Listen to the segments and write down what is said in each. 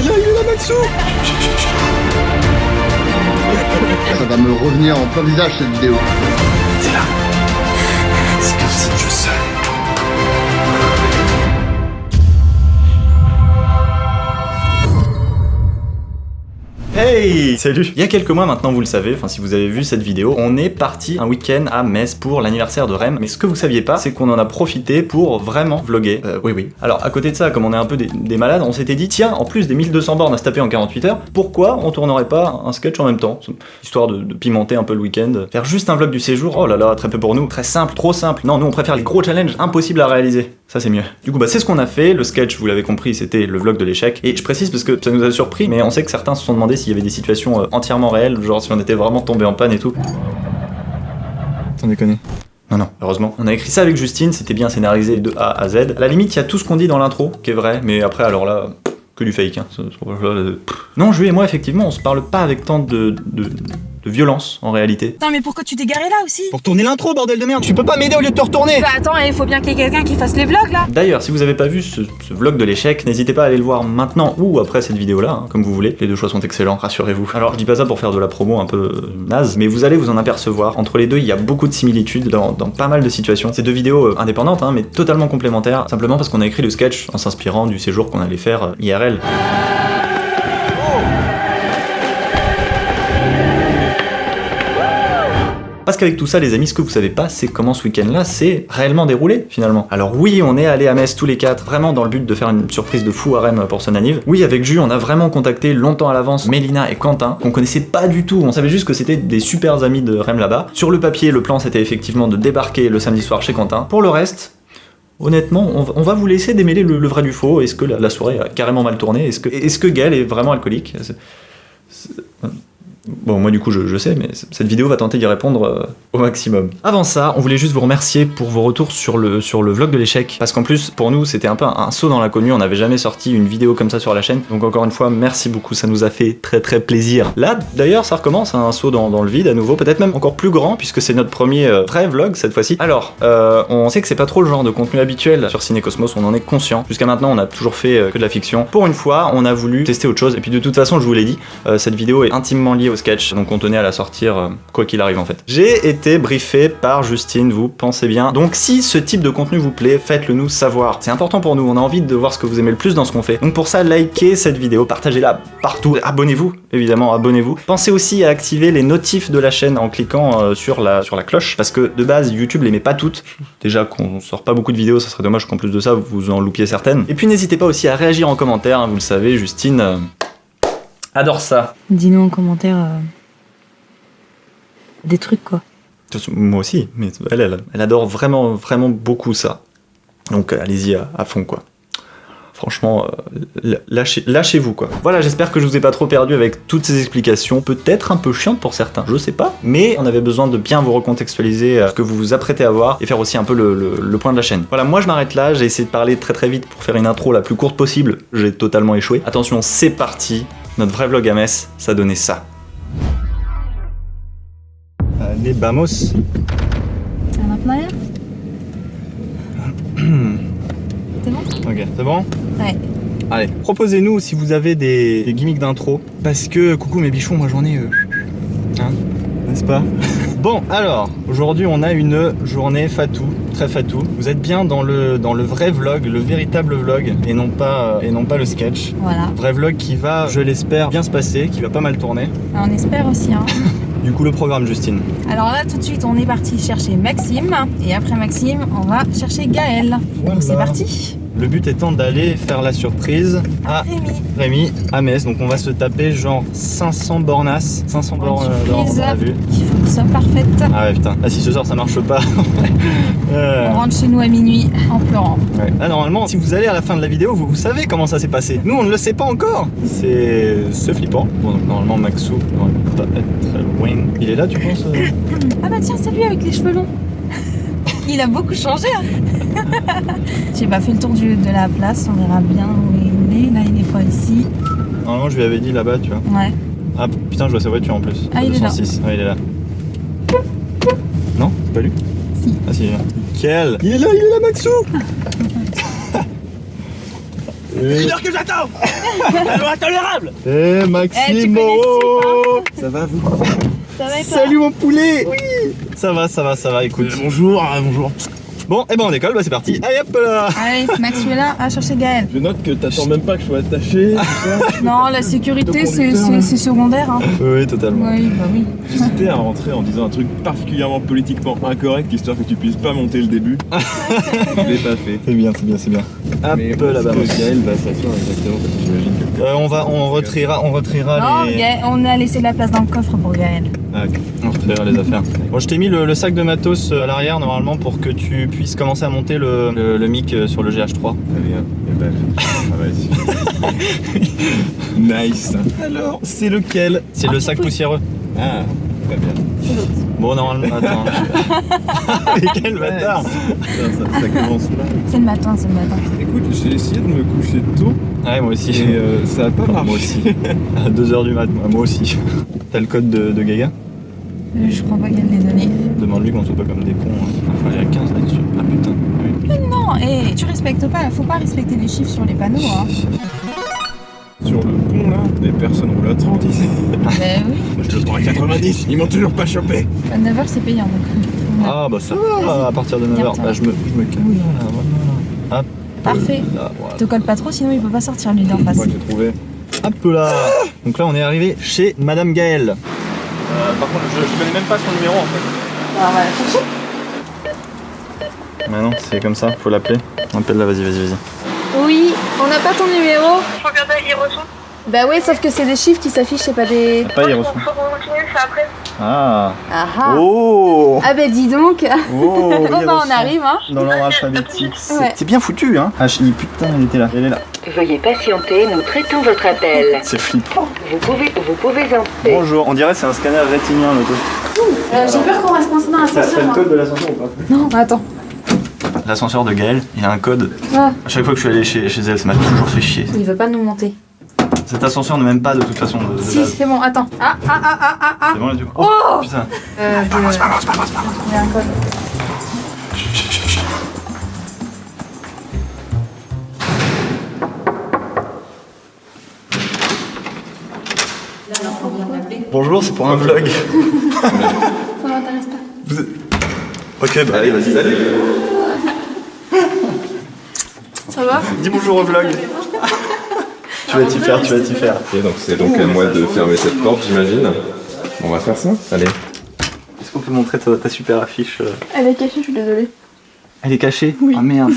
là, il est là, Maxou. Ça va me revenir en plein visage cette vidéo. C'est là. C'est comme si tu sais. Hey, salut. Il y a quelques mois maintenant, vous le savez, enfin si vous avez vu cette vidéo, on est parti un week-end à Metz pour l'anniversaire de Rem. Mais ce que vous saviez pas, c'est qu'on en a profité pour vraiment vlogger. Oui. Alors à côté de ça, comme on est un peu des malades, on s'était dit, tiens, en plus des 1200 bornes à se taper en 48 heures, pourquoi on tournerait pas un sketch en même temps? Histoire de pimenter un peu le week-end. Faire juste un vlog du séjour, oh là là, très peu pour nous. Très simple, trop simple. Non, nous on préfère les gros challenges impossibles à réaliser. Ça c'est mieux. Du coup, c'est ce qu'on a fait. Le sketch, vous l'avez compris, c'était le vlog de l'échec. Et je précise parce que ça nous a surpris, mais on sait que certains se sont demandé s'il y avait des situations entièrement réelles, genre si on était vraiment tombé en panne et tout. Sans déconner. Non, heureusement. On a écrit ça avec Justine, c'était bien scénarisé de A à Z. À la limite, il y a tout ce qu'on dit dans l'intro, qui est vrai, mais après, alors là, que du fake, hein. Non, Jules et moi, effectivement, on se parle pas avec tant de violence, en réalité. Attends, mais pourquoi tu t'es garé là aussi? Pour tourner l'intro, bordel de merde. Tu peux pas m'aider au lieu de te retourner. Bah attends, il faut bien qu'il y ait quelqu'un qui fasse les vlogs là. D'ailleurs, si vous avez pas vu ce vlog de l'échec, n'hésitez pas à aller le voir maintenant ou après cette vidéo-là, hein, comme vous voulez. Les deux choix sont excellents, rassurez-vous. Alors, je dis pas ça pour faire de la promo un peu naze, mais vous allez vous en apercevoir. Entre les deux, il y a beaucoup de similitudes dans pas mal de situations. Ces deux vidéos indépendantes, hein, mais totalement complémentaires, simplement parce qu'on a écrit le sketch en s'inspirant du séjour qu'on allait faire IRL. Parce qu'avec tout ça, les amis, ce que vous savez pas, c'est comment ce week-end-là s'est réellement déroulé, finalement. Alors oui, on est allé à Metz tous les quatre, vraiment dans le but de faire une surprise de fou à Rem pour son anniv. Oui, avec Jus, on a vraiment contacté longtemps à l'avance Mélina et Quentin, qu'on connaissait pas du tout, on savait juste que c'était des super amis de Rem là-bas. Sur le papier, le plan, c'était effectivement de débarquer le samedi soir chez Quentin. Pour le reste... Honnêtement, on va vous laisser démêler le vrai du faux. Est-ce que la soirée a carrément mal tourné? Est-ce que Gaël est vraiment alcoolique? Bon, moi du coup je sais, mais cette vidéo va tenter d'y répondre au maximum. Avant ça, on voulait juste vous remercier pour vos retours sur le vlog de l'échec, parce qu'en plus, pour nous, c'était un peu un saut dans l'inconnu, on n'avait jamais sorti une vidéo comme ça sur la chaîne, donc encore une fois, merci beaucoup, ça nous a fait très très plaisir. Là, d'ailleurs, ça recommence, un saut dans le vide à nouveau, peut-être même encore plus grand, puisque c'est notre premier vrai vlog cette fois-ci. Alors, on sait que c'est pas trop le genre de contenu habituel sur Ciné-Cosmos, on en est conscient. Jusqu'à maintenant, on a toujours fait que de la fiction. Pour une fois, on a voulu tester autre chose, et puis de toute façon, je vous l'ai dit, cette vidéo est intimement liée au sketch, donc on tenait à la sortir quoi qu'il arrive en fait. J'ai été briefé par Justine, vous pensez bien. Donc si ce type de contenu vous plaît, faites-le nous savoir. C'est important pour nous, on a envie de voir ce que vous aimez le plus dans ce qu'on fait. Donc pour ça, likez cette vidéo, partagez-la partout, abonnez-vous, évidemment, abonnez-vous. Pensez aussi à activer les notifs de la chaîne en cliquant sur la cloche, parce que de base, YouTube les met pas toutes. Déjà qu'on sort pas beaucoup de vidéos, ça serait dommage qu'en plus de ça, vous en loupiez certaines. Et puis n'hésitez pas aussi à réagir en commentaire, hein, vous le savez, Justine adore ça. Dis-nous en commentaire des trucs quoi. Moi aussi, mais elle adore vraiment beaucoup ça. Donc allez-y à fond quoi. Franchement, lâchez-vous quoi. Voilà, j'espère que je vous ai pas trop perdu avec toutes ces explications, peut-être un peu chiantes pour certains, je sais pas, mais on avait besoin de bien vous recontextualiser ce que vous vous apprêtez à voir et faire aussi un peu le point de la chaîne. Voilà, moi je m'arrête là, j'ai essayé de parler très vite pour faire une intro la plus courte possible, j'ai totalement échoué. Attention, c'est parti, notre vrai vlog à Metz, ça donnait ça. Allez, vamos. Ça va plaire? C'est bon? Ok, c'est bon? Ouais. Allez, proposez-nous si vous avez des gimmicks d'intro. Parce que, coucou mes bichons, moi j'en ai... Hein? N'est-ce pas? Bon, alors, aujourd'hui on a une journée fatou, très fatou. Vous êtes bien dans le vrai vlog, le véritable vlog, et non pas le sketch. Voilà. Vrai vlog qui va, je l'espère, bien se passer, qui va pas mal tourner. On espère aussi hein. Du coup, le programme, Justine. Alors là, tout de suite, on est parti chercher Maxime. Et après Maxime, on va chercher Gaël. Voilà. Donc c'est parti. Le but étant d'aller faire la surprise à Rémi, à Metz. Donc on va se taper genre 500 bornasses. 500 bornes à vue. Il faut que ça soit parfaite. Ah ouais, putain. Ah, si ce soir ça marche pas. On rentre chez nous à minuit en pleurant. Ouais. Ah, normalement, si vous allez à la fin de la vidéo, vous savez comment ça s'est passé. Nous, on ne le sait pas encore. C'est flippant. Bon, donc normalement, Maxou ne doit pas être très loin. Il est là, tu penses Ah bah tiens, c'est lui avec les cheveux longs. Il a beaucoup changé. Hein. J'ai pas fait le tour de la place, on verra bien où il est. Là, il est pas ici. Normalement, je lui avais dit là-bas, tu vois. Ouais. Ah putain, je vois sa voiture en plus. Ah, il est là. 206. Ah, il est là. Non, c'est pas lui? Si. Ah si, il est là. Nickel. Il est là, Maxou. Une heure que j'attends. La loi intolérable. Eh Maximo. Ça va vous? Ça va et toi? Salut mon poulet. Oui. Ça va, écoute. Bonjour, bonjour. Bon, et ben on décolle, bah c'est parti. Allez hop là. Allez, Max, tu es là à chercher Gaël. Je note que t'attends même pas que je sois attaché. Non, la sécurité, Le conducteur, c'est secondaire. Hein. Oui, totalement. Oui, bah oui. J'hésitais à rentrer en disant un truc particulièrement politiquement incorrect, histoire que tu puisses pas monter le début. Je l'ai pas fait. C'est bien. Hop là-bas. Gaël va s'asseoir exactement parce que j'imagine que... On retriera Non, les... Gaël, on a laissé de la place dans le coffre pour Gaël. Ah, ok. On retriera les affaires. Bon, je t'ai mis le sac de matos à l'arrière normalement pour que tu puisses commencer à monter le mic sur le GH3. Très bien. Et ben, je travaille dessus. Nice. Alors, c'est lequel? C'est le sac poussiéreux. Ah, très bien. Bon, normalement, attends. Quel bâtard. Ça commence là. C'est le matin, c'est le matin. Écoute, j'ai essayé de me coucher tôt Ouais, moi aussi. et ça a pas marché. Moi aussi. À 2h du mat, moi aussi. T'as le code de Gaga? Je crois pas qu'elle l'ait donné. Demande-lui qu'on soit pas comme des cons. Enfin, il y a 15 là-dessus. Ah putain. Oui. Non, et tu respectes pas, faut pas respecter les chiffres sur les panneaux. Hein. Sur le pont là, des personnes roulent à 30 ici. Bah oui, Moi je le prends à 90, ils m'ont toujours pas chopé. à 9h c'est payant donc. Ah bah ça va à partir de 9h. Garde-toi. Bah, je me calme. Oui. Voilà. Hop. Parfait. Là, voilà. Te colle pas trop, sinon il peut pas sortir lui d'en face. Moi j'ai trouvé. Hop là. Donc là on est arrivé chez Madame Gaëlle. Par contre je connais même pas son numéro en fait. Alors on va la chercher. Mais non, c'est comme ça, faut l'appeler. Appelle-la, vas-y. Oui, on n'a pas ton numéro. Faut regarder les reçus. Bah oui, sauf que c'est des chiffres qui s'affichent, c'est pas des... Pas y reçu. Faut continuer ça après. Ah. Ah ah. Oh. Ah bah dis donc. Oh. Bon bah on arrive hein. Dans l'ordre alphabétique. Ouais. C'est bien foutu hein. Ah putain, elle était là. Elle est là. Veuillez patienter, nous traitons votre appel. C'est flippant. Vous pouvez entrer. Bonjour, on dirait que c'est un scanner rétinien l'auto. J'ai peur qu'on reste coincé dans l'ascenseur. code de l'ascenseur ou pas? Non, attends. L'ascenseur de Gaëlle, il a un code. Ah, À chaque fois que je suis allé chez elle, ça m'a toujours fait chier. il veut pas nous monter. Cet ascenseur ne m'aime pas de toute façon. De Si, base. c'est bon, attends. Ah. C'est bon là du coup. Oh Putain. Il y a un code. Bonjour, c'est pour un vlog. Ça m'intéresse pas. Ok, bah allez, vas-y. Salut. Ça va? Dis bonjour au vlog. Tu vas t'y faire. Et donc c'est donc à moi de fermer cette porte, j'imagine. On va faire ça. Allez. Est-ce qu'on peut montrer ta super affiche Elle est cachée, je suis désolée. Elle est cachée? Oui. Ah merde.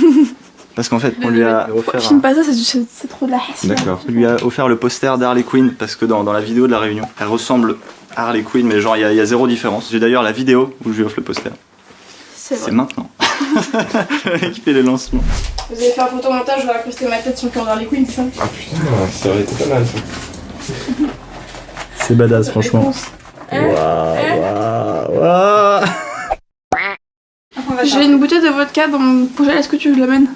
Parce qu'en fait, on lui a offert. Filme pas ça, c'est trop de la haine. D'accord. On lui a offert le poster d'Harley Quinn parce que dans la vidéo de la réunion, elle ressemble à Harley Quinn, mais genre il y a zéro différence. J'ai d'ailleurs la vidéo où je lui offre le poster. C'est C'est vrai. maintenant. Le mec qui fait les lancements. Vous avez fait un photomontage, j'aurais incrusté ma tête sur le cœur d'Harley Quinn, c'est ça? Ah putain, ça aurait été pas mal ça. C'est badass, franchement. J'ai une bouteille de vodka dans mon projet, est-ce que tu veux l'amènes?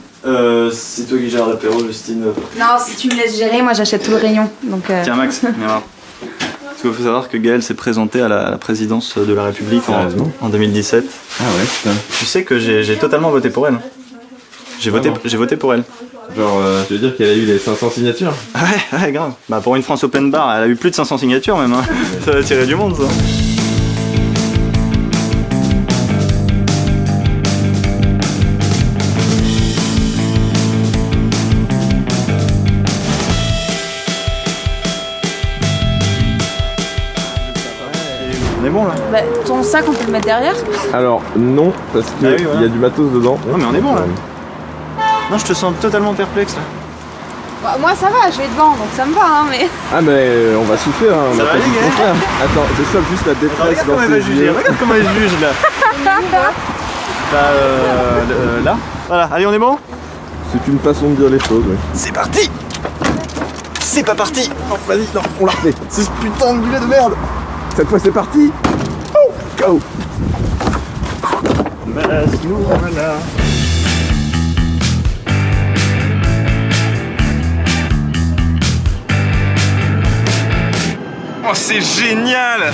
C'est toi qui gères l'apéro, Justine. Non, si tu me laisses gérer, moi j'achète tout le rayon. Donc, Tiens, Max, viens voir. Parce qu'il faut savoir que Gaëlle s'est présentée à la présidence de la République en 2017. Ah ouais, putain. Tu sais que j'ai totalement voté pour elle. J'ai voté pour elle. Genre, tu veux dire qu'elle a eu les 500 signatures? Ouais, grave. Bah pour une France open bar, elle a eu plus de 500 signatures même. Hein. Ça va tirer du monde ça. On est bon là. bah, ton sac, on peut le mettre derrière? Alors, non, parce qu'il Ah oui, voilà. y a du matos dedans. Non mais on est bon là. Non, je te sens totalement perplexe là. Bah, moi ça va, je vais devant, donc ça me va, hein, mais... Ah mais on va souffrir, hein, on Ça va va pas aller, dit le Gaël contraire. Attends, je chope juste la détresse Regarde dans comment elle va ses juger, yeux. regarde comment elle juge là. Là. Voilà, allez on est bon? C'est une façon de dire les choses, oui. C'est parti. C'est pas parti. Non, vas-y, non, on la refait. C'est ce putain de bullet de merde. Cette fois c'est parti. Oh, go. Voilà. Oh, c'est génial.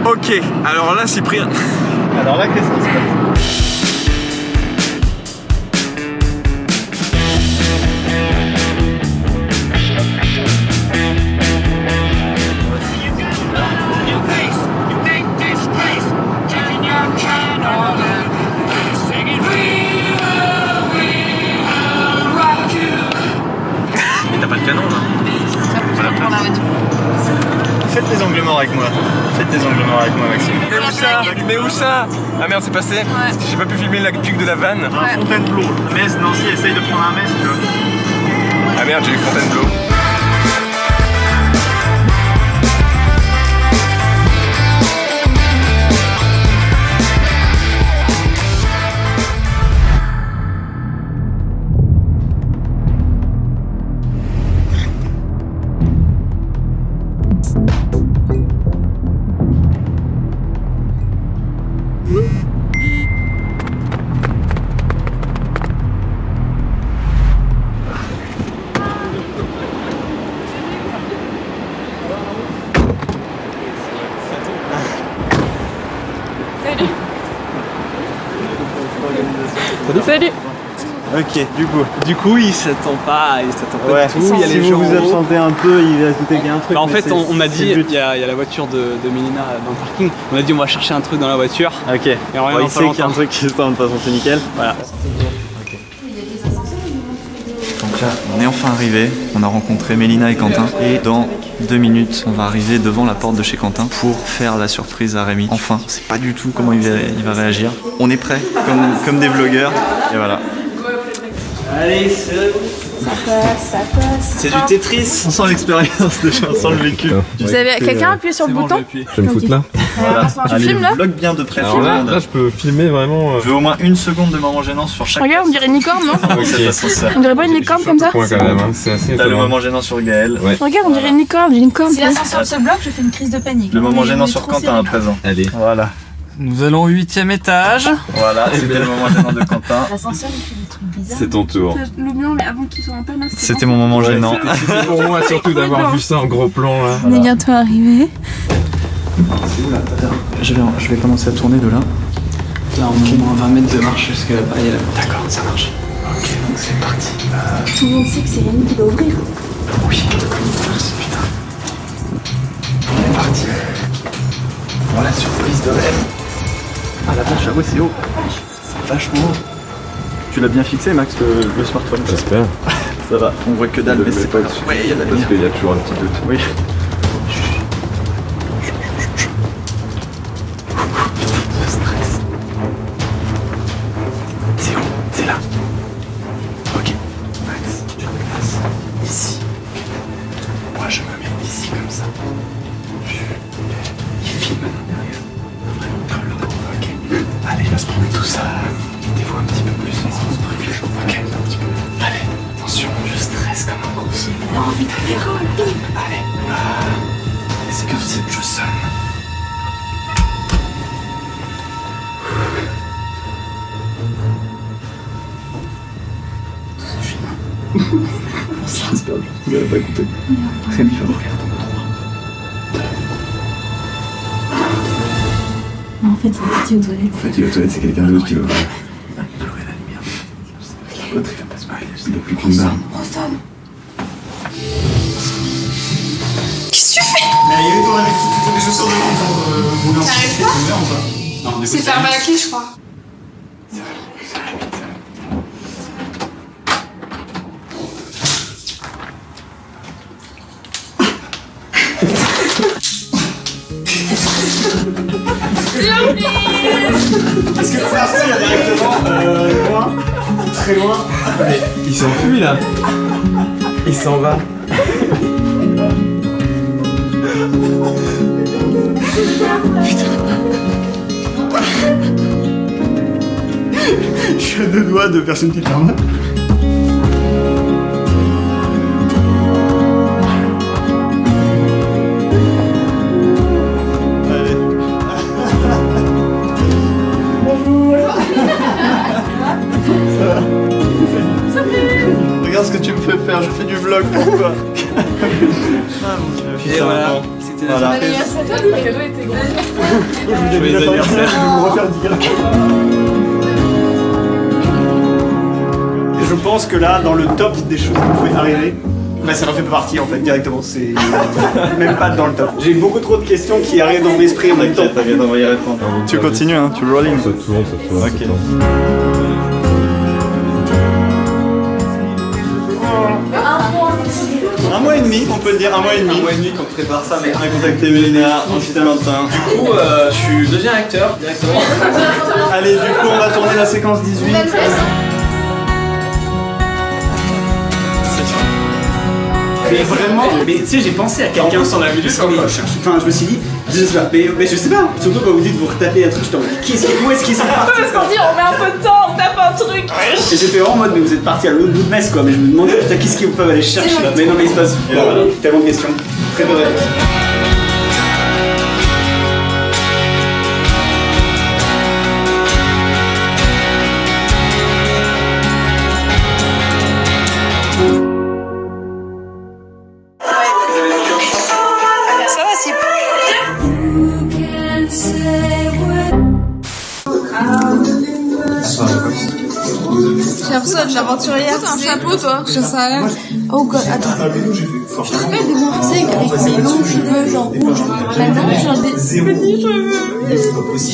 Ok, alors là Cyprien. Alors là, qu'est-ce qui se passe? Mais t'as pas de canon là? Faites les angles morts avec moi. Faites les angles morts avec moi, Maxime. Mais où ça? Ah merde, c'est passé. J'ai pas pu filmer la tuque de la vanne. Fontainebleau. Metz, Nancy, essaye de prendre un Metz, tu vois. Ah merde, j'ai eu Fontainebleau. Salut. Ok, Du coup, il s'attend pas du tout. Il y a les gens. vous vous absentez un peu, il va se douter qu'il y a un truc. Bah, en mais fait, c'est- on m'a c'est dit, le but. il y a la voiture de Mélina dans le parking. On a dit, on va chercher un truc dans la voiture. Ok, Et on revient il dans sait pas qu'il y a un longtemps. truc qui se tente, de toute façon c'est nickel. Voilà. Donc là, on est enfin arrivé, on a rencontré Mélina et Quentin, et dans 2 minutes, on va arriver devant la porte de chez Quentin pour faire la surprise à Rémi. Enfin, on sait pas du tout comment il va réagir. On est prêts, comme des vlogueurs, et voilà. Allez, c'est du Tetris. On sent l'expérience déjà, on sent le vécu. Vous avez quelqu'un appuyé sur le bouton? Je vais me foutre là. Voilà. Tu Allez, filmes là? vlog bien de près. Alors là, je peux filmer vraiment. Je veux au moins 1 seconde de moment gênant sur chaque. Regarde, on dirait une licorne, non? Oui, ça passe ça. On dirait pas une licorne comme ça? Point quand même, hein. C'est assez T'as le étonnant. moment gênant sur Gaël. Ouais. Regarde, on dirait une licorne, j'ai une licorne. Si l'ascenseur se bloque, je fais une crise de panique. Le moment Mais gênant il est sur trop Quentin à serré. présent. Allez. Voilà. Nous allons au 8e étage. Voilà, c'était le moment gênant de Quentin. L'ascenseur, il fait des trucs bizarres. C'est ton tour. L'oublie, mais avant qu'il soit en panne, C'était mon moment gênant. C'était pour moi surtout d'avoir vu ça en gros plan là. On est bientôt arrivé. Je vais commencer à tourner de là. Là, on a au moins 20 mètres de marche jusqu'à là-bas. D'accord, ça marche. Ok, donc c'est parti. Tout le monde sait que c'est Rémi qui doit ouvrir. Oui, merci putain. On est parti. Oh la surprise de rêve. Ah la vache, ah ouais c'est haut. C'est vachement haut. Tu l'as bien fixé Max le smartphone? J'espère. Ça va, on voit que dalle mais c'est pas grave. Ouais, il y a de la Parce lumière. qu'il y a toujours un petit doute. Oui. Je stresse. C'est où? C'est là. Ok. Max, tu te places ici. Moi je me mets ici comme ça. Il filme derrière. Vraiment comme là. Ok. Allez, il va se prendre tout ça. Mettez-vous un petit peu plus en ce truc. Ok, un petit peu. Allez, attention, je stresse comme un gros. On a envie d'aller. Allez. C'est comme si je sonne. Vous n'avez pas écouté. Rémi va ouvrir ton endroit. Non, en fait, il est parti aux toilettes. En fait, il va aux toilettes, c'est quelqu'un d'autre qui va. Pleurer la lumière. L'autre il va pas se marier. Il n'y a plus qu'une barre. C'est fermé à la clé, je crois. Il s'enfuit là. Il s'en va. Je suis à 2 doigts de faire une petite larme. Allez. Bonjour. Ça va? Regarde ce que tu me fais faire, je fais du vlog pour toi. Ah mon dieu, Et voilà, c'était la Voilà. surprise. Le cadeau était grand. Joyeux anniversaire. Je pense que là, dans le top des choses qui pouvaient arriver, bah ça en fait pas partie en fait directement, c'est même pas dans le top. J'ai beaucoup trop de questions qui arrivent dans mon esprit en même temps. T'inquiète, on va y répondre. Tu continues, hein, tu rolling. Ça tourne. Ok. Un mois et demi, on peut le dire, un mois et demi. Un mois et demi qu'on prépare ça, mais On a contacté Mélina, ensuite Valentin. du coup, je deviens acteur directement. Allez, du coup, on va tourner la séquence 18. Mais vraiment, mais tu sais, j'ai pensé à quelqu'un sans la vidéo, enfin je me suis dit, je sais pas, surtout quand vous dites vous retapez un truc, je t'en dis, où est-ce qu'ils sont partis Parce qu'on dit on met un peu de temps, on tape un truc. Et j'étais vraiment en mode, mais vous êtes partis à l'autre bout de Metz quoi, mais je me demandais, putain, qu'est-ce qu'ils peuvent aller chercher là. Mais non, mais il se passe tellement de questions, très bonne réponse. Ça va, c'est J'ai l'impression d'être l'aventurière. T'as un chapeau toi. Je sais rien. Oh god, attends. Je te rappelle de mon Marseille avec mes longs cheveux, genre rouges. Maintenant, j'ai des petits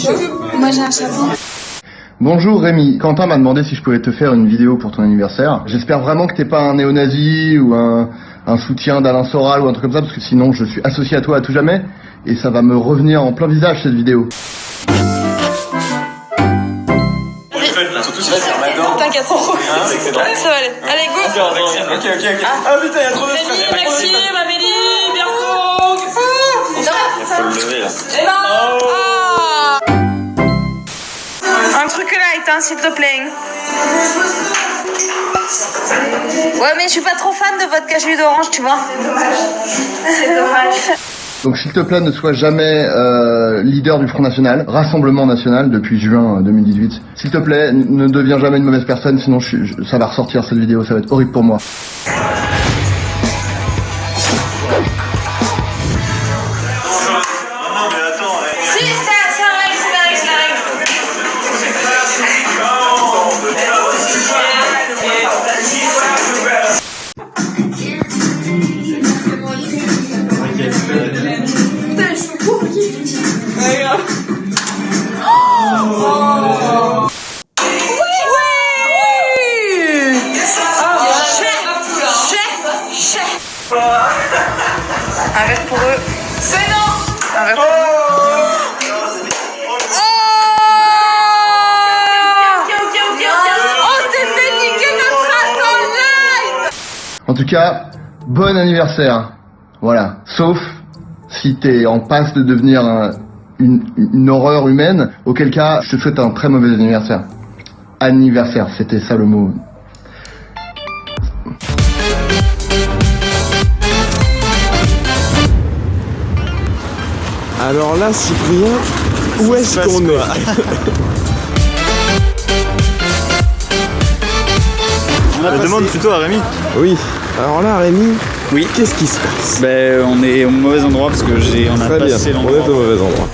cheveux. Moi, j'ai un chapeau. Bonjour Rémi, Quentin m'a demandé si je pouvais te faire une vidéo pour ton anniversaire. J'espère vraiment que t'es pas un néo-nazi ou un soutien d'Alain Soral ou un truc comme ça, parce que sinon je suis associé à toi à tout jamais, et ça va me revenir en plein visage cette vidéo. T'inquiète. Ça va aller. Allez, go. Ok. Ah putain, il y a trop de stress. Maxime, Amélie, Bianco. Faut le lever là. Et non. Un truc light, hein, s'il te plaît. Ouais, mais je suis pas trop fan de votre jus d'orange, tu vois. C'est dommage. Donc s'il te plaît, ne sois jamais leader du Front National, Rassemblement National depuis juin 2018. S'il te plaît, ne deviens jamais une mauvaise personne, sinon ça va ressortir cette vidéo, ça va être horrible pour moi. Si, c'est la règle. Putain, je suis court, qui Un verre pour eux. C'est non. Un verre pour eux. On s'est fait niquer notre race en live. En tout cas, bon anniversaire. Voilà. Sauf si t'es en passe de devenir une horreur humaine, auquel cas, je te souhaite un très mauvais anniversaire. Anniversaire, c'était ça le mot. Alors là, Cyprien, où est-ce qu'on est? Je demande plutôt à Rémi. Oui. Alors là, Rémi, Oui. qu'est-ce qui se passe? Ben, on est au mauvais endroit parce que on a Très bien, passé on l'endroit. est au mauvais endroit.